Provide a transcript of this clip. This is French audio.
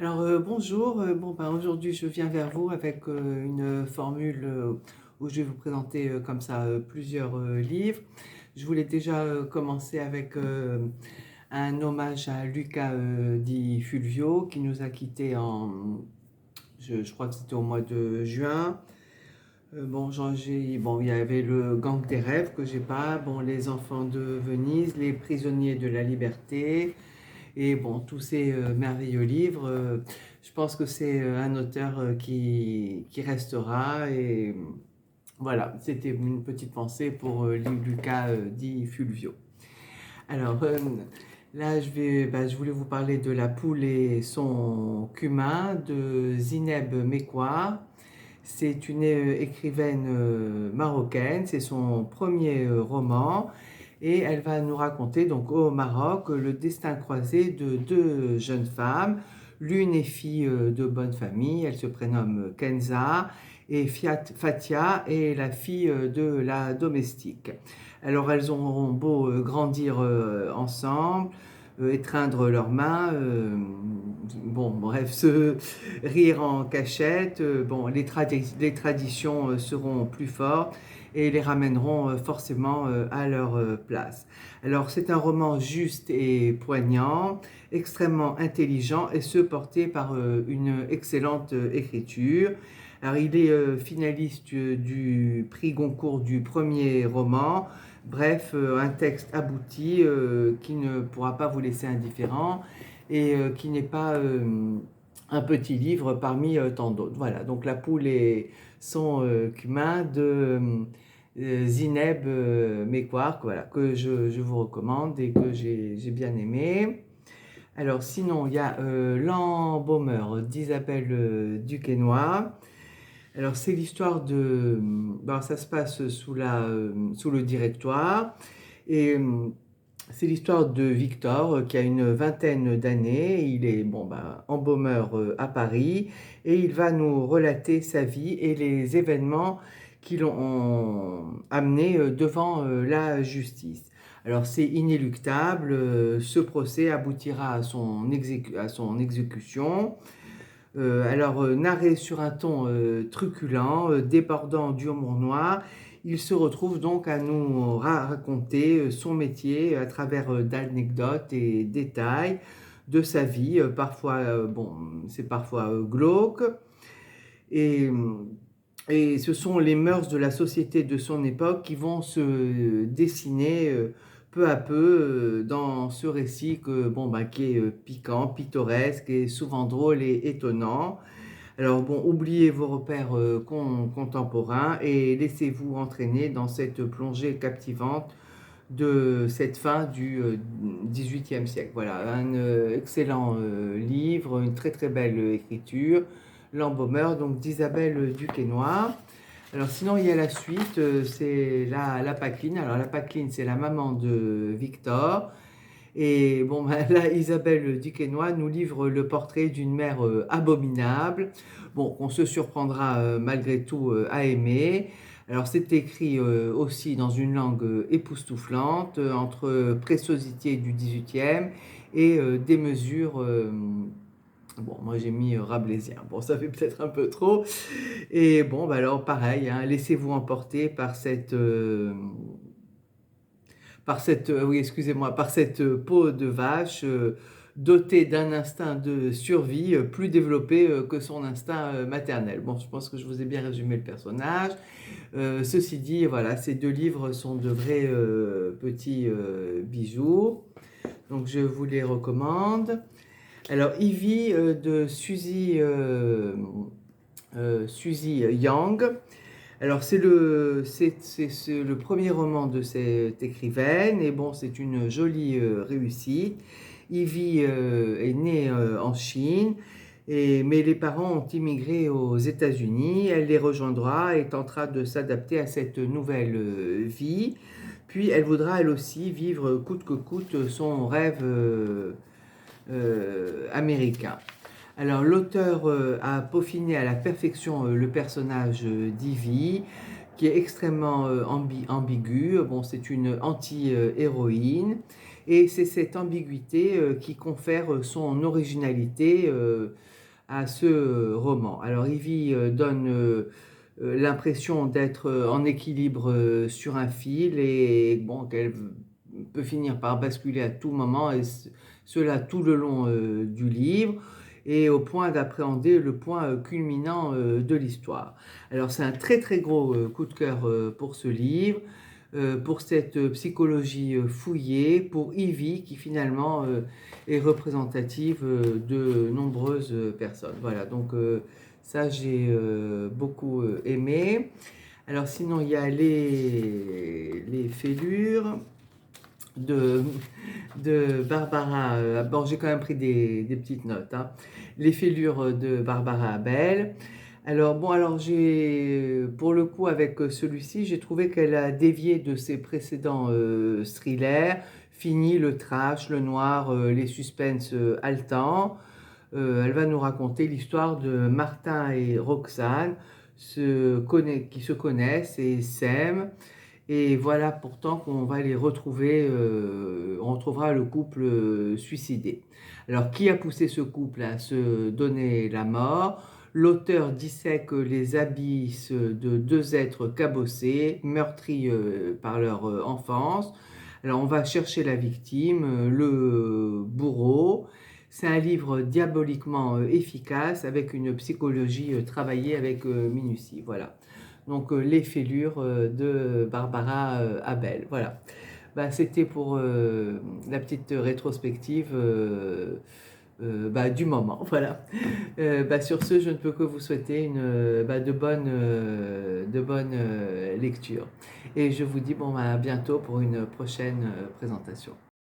Bonjour. Aujourd'hui, je viens vers vous avec une formule où je vais vous présenter comme ça plusieurs livres. Je voulais déjà commencer avec un hommage à Luca Di Fulvio qui nous a quittés je crois que c'était au mois de juin. Il y avait le Gang des rêves que j'ai pas, bon, Les enfants de Venise, Les prisonniers de la liberté. Et bon, tous ces merveilleux livres, je pense que c'est un auteur qui restera. Et voilà, c'était une petite pensée pour Luca Di Fulvio. Alors là, je voulais vous parler de La poule et son cumin de Zineb Mekwa. C'est une écrivaine marocaine, c'est son premier roman et elle va nous raconter donc au Maroc le destin croisé de deux jeunes femmes. L'une est fille de bonne famille, elle se prénomme Kenza et Fatia est la fille de la domestique. Alors elles auront beau grandir ensemble, étreindre leurs mains, se rire en cachette. Les traditions seront plus fortes et les ramèneront forcément à leur place. Alors c'est un roman juste et poignant, extrêmement intelligent et ce porté par une excellente écriture. Alors il est finaliste du prix Goncourt du premier roman. Bref, un texte abouti qui ne pourra pas vous laisser indifférent et qui n'est pas un petit livre parmi tant d'autres. Voilà, donc La poule et son cumin de Zineb Mekouar, voilà, que je vous recommande et que j'ai bien aimé. Alors sinon, il y a L'embaumeur d'Isabelle Duquesnoy. Alors c'est l'histoire ça se passe sous le Directoire et c'est l'histoire de Victor qui a une vingtaine d'années. Il est embaumeur à Paris et il va nous relater sa vie et les événements qui l'ont amené devant la justice. Alors c'est inéluctable, ce procès aboutira à à son exécution. Narré sur un ton truculent, débordant d'humour noir, il se retrouve donc à nous raconter son métier à travers d'anecdotes et détails de sa vie. C'est parfois glauque. Et, et ce sont les mœurs de la société de son époque qui vont se dessiner peu à peu dans ce récit qui est piquant, pittoresque et souvent drôle et étonnant. Alors bon, oubliez vos repères contemporains et laissez-vous entraîner dans cette plongée captivante de cette fin du XVIIIe siècle. Voilà, un excellent livre, une très très belle écriture, L'embaumeur, donc d'Isabelle Duquesnoy. Alors sinon, il y a la suite, c'est la Paqueline. Alors la Paqueline, c'est la maman de Victor. Et là, Isabelle Duquesnoy nous livre le portrait d'une mère abominable, on se surprendra malgré tout à aimer. Alors c'est écrit aussi dans une langue époustouflante, entre préciosité du 18e et des mesures... moi j'ai mis rabelaisien, ça fait peut-être un peu trop. Et alors pareil, hein, laissez-vous emporter par par cette peau de vache dotée d'un instinct de survie plus développé que son instinct maternel. Bon, je pense que je vous ai bien résumé le personnage. Ceci dit, voilà, ces deux livres sont de vrais petits bijoux. Donc, je vous les recommande. Alors, Ivy de Suzy Yang. Alors, c'est le premier roman de cette écrivaine, et c'est une jolie réussite. Ivy est née en Chine, mais les parents ont immigré aux États-Unis. Elle les rejoindra et tentera de s'adapter à cette nouvelle vie. Puis, elle voudra elle aussi vivre coûte que coûte son rêve américain. Alors l'auteur a peaufiné à la perfection le personnage d'Ivy, qui est extrêmement ambigu. C'est une anti-héroïne. Et c'est cette ambiguïté qui confère son originalité à ce roman. Alors Ivy donne l'impression d'être en équilibre sur un fil et bon, qu'elle peut finir par basculer à tout moment, et cela tout le long du livre, et au point d'appréhender le point culminant de l'histoire. Alors c'est un très très gros coup de cœur pour ce livre, pour cette psychologie fouillée, pour Ivy qui finalement est représentative de nombreuses personnes. Voilà, donc ça j'ai beaucoup aimé. Alors sinon il y a les fêlures de, de Barbara. Bon, j'ai quand même pris des petites notes, hein. Les fêlures de Barbara Abel. Alors bon, alors j'ai, pour le coup, avec celui-ci, j'ai trouvé qu'elle a dévié de ses précédents thrillers, fini le trash, le noir, les suspens haletants. Elle va nous raconter l'histoire de Martin et Roxane qui se connaissent et s'aiment. Et voilà pourtant qu'on va les retrouver, on retrouvera le couple suicidé. Alors, qui a poussé ce couple à se donner la mort? L'auteur dissèque les abysses de deux êtres cabossés, meurtris par leur enfance. Alors, on va chercher la victime, le bourreau. C'est un livre diaboliquement efficace, avec une psychologie travaillée avec minutie. Voilà. Donc les fêlures de Barbara Abel. Voilà. Bah, c'était pour la petite rétrospective du moment. Voilà. Sur ce, je ne peux que vous souhaiter de bonnes lectures. Et je vous dis à bientôt pour une prochaine présentation.